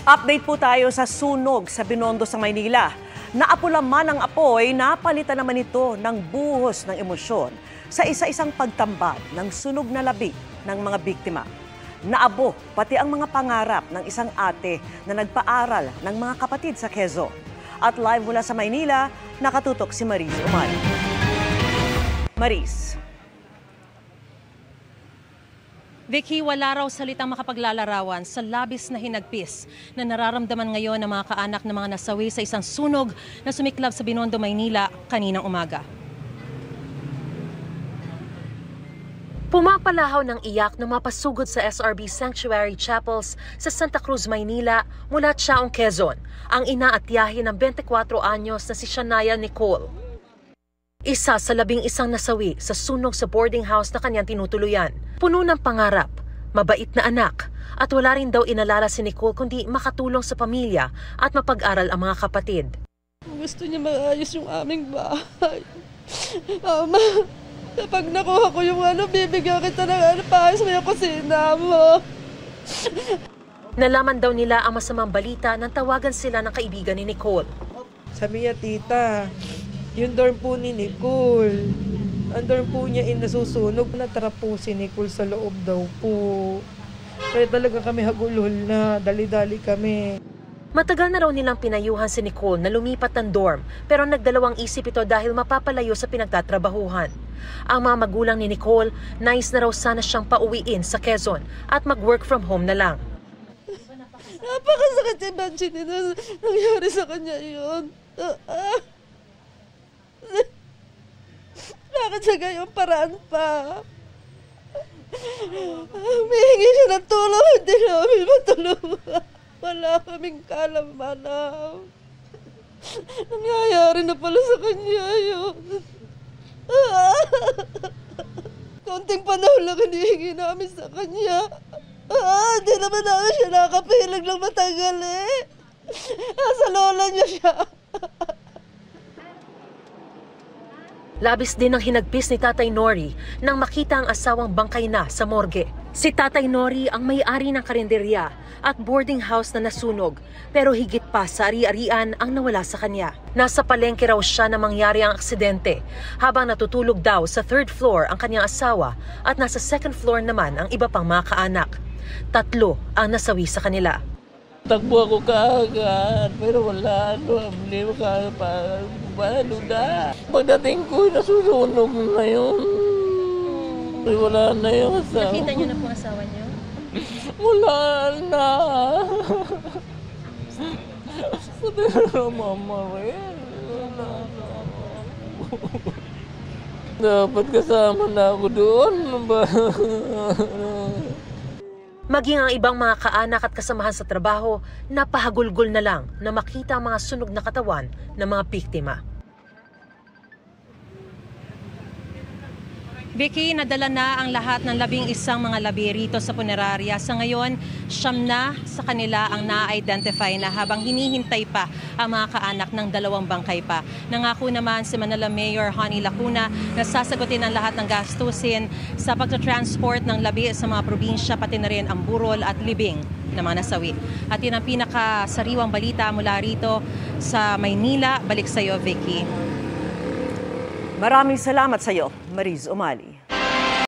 Update po tayo sa sunog sa Binondo sa Maynila. Naapula man ang apoy, napalitan naman ito ng buhos ng emosyon sa isa-isang pagtambad ng sunog na labi ng mga biktima. Naabo pati ang mga pangarap ng isang ate na nagpaaral ng mga kapatid sa Quezon. At live mula sa Maynila, nakatutok si Maris Umali. Maris. Vicky, wala raw salitang makapaglalarawan sa labis na hinagpis na nararamdaman ngayon ng mga kaanak ng mga nasawi sa isang sunog na sumiklab sa Binondo, Maynila kaninang umaga. Pumapalahaw ng iyak ng mapasugod sa SRB Sanctuary Chapels sa Santa Cruz, Maynila mula Chaong, Quezon, ang ina at tiyahin ng 24 anyos na si Shania Nicole. Isa sa 11 nasawi sa sunog sa boarding house na kanyang tinutuluyan. Puno ng pangarap, mabait na anak, at wala rin daw inalala si Nicole kundi makatulong sa pamilya at mapag-aral ang mga kapatid. Gusto niya maayos yung aming bahay. Ama, kapag nakuha ko yung bibigyan kita ng paayos mo yung kusina mo. Nalaman daw nila ang masamang balita nang tawagan sila ng kaibigan ni Nicole. Sabi niya, tita, yung dorm po ni Nicole, ang dorm po niya nasusunog. Natara po si Nicole sa loob daw po. Kaya talaga kami hagulhol na, dali-dali kami. Matagal na raw nilang pinayuhan si Nicole na lumipat ng dorm pero nagdalawang isip ito dahil mapapalayo sa pinagtatrabahuhan. Ang mga magulang ni Nicole, nais na raw sana siyang pauwiin sa Quezon at mag-work from home na lang. Napakasakit imagine na nangyari sa kanya yun. Bakit sa gayong paraan pa? Humihingi siya ng tulong, hindi namin matulungan. Wala kaming kaalam-alam. Nangyayari na pala sa kanya yun. Konting panahon lang hinihingi namin sa kanya. Hindi naman namin siya nakapilag ng matagal eh. Sa lola niya siya. Labis din ang hinagpis ni Tatay Nori nang makita ang asawang bangkay na sa morgue. Si Tatay Nori ang may-ari ng karinderya at boarding house na nasunog, pero higit pa sa ari-arian ang nawala sa kanya. Nasa palengke raw siya na mangyari ang aksidente habang natutulog daw sa 3rd floor ang kanyang asawa at nasa 2nd floor naman ang iba pang mga kaanak. 3 ang nasawi sa kanila. Takbo ako kaagad, pero wala, hindi mo paano na. Pagdating ko, nasusunog na yun. Wala na yung asawa. Nakita niyo na po asawa niyo? Wala na. Sabi na mama rin. Wala na. Dapat kasama na ako doon. Maging ang ibang mga kaanak at kasamahan sa trabaho, napahagulgol na lang na makita ang mga sunog na katawan ng mga biktima. Vicky, nadala na ang lahat ng 11 mga labi rito sa punerarya. Sa ngayon, 9 na sa kanila ang na-identify na habang hinihintay pa ang mga kaanak ng 2 bangkay pa. Nangako naman si Manila Mayor Honey Lacuna na sasagutin ang lahat ng gastusin sa pagta-transport ng labi sa mga probinsya, pati na rin ang burol at libing ng mga nasawi. At yun ang pinakasariwang balita mula rito sa Maynila. Balik sa iyo, Vicky. Maraming salamat sa iyo, Maris Umali.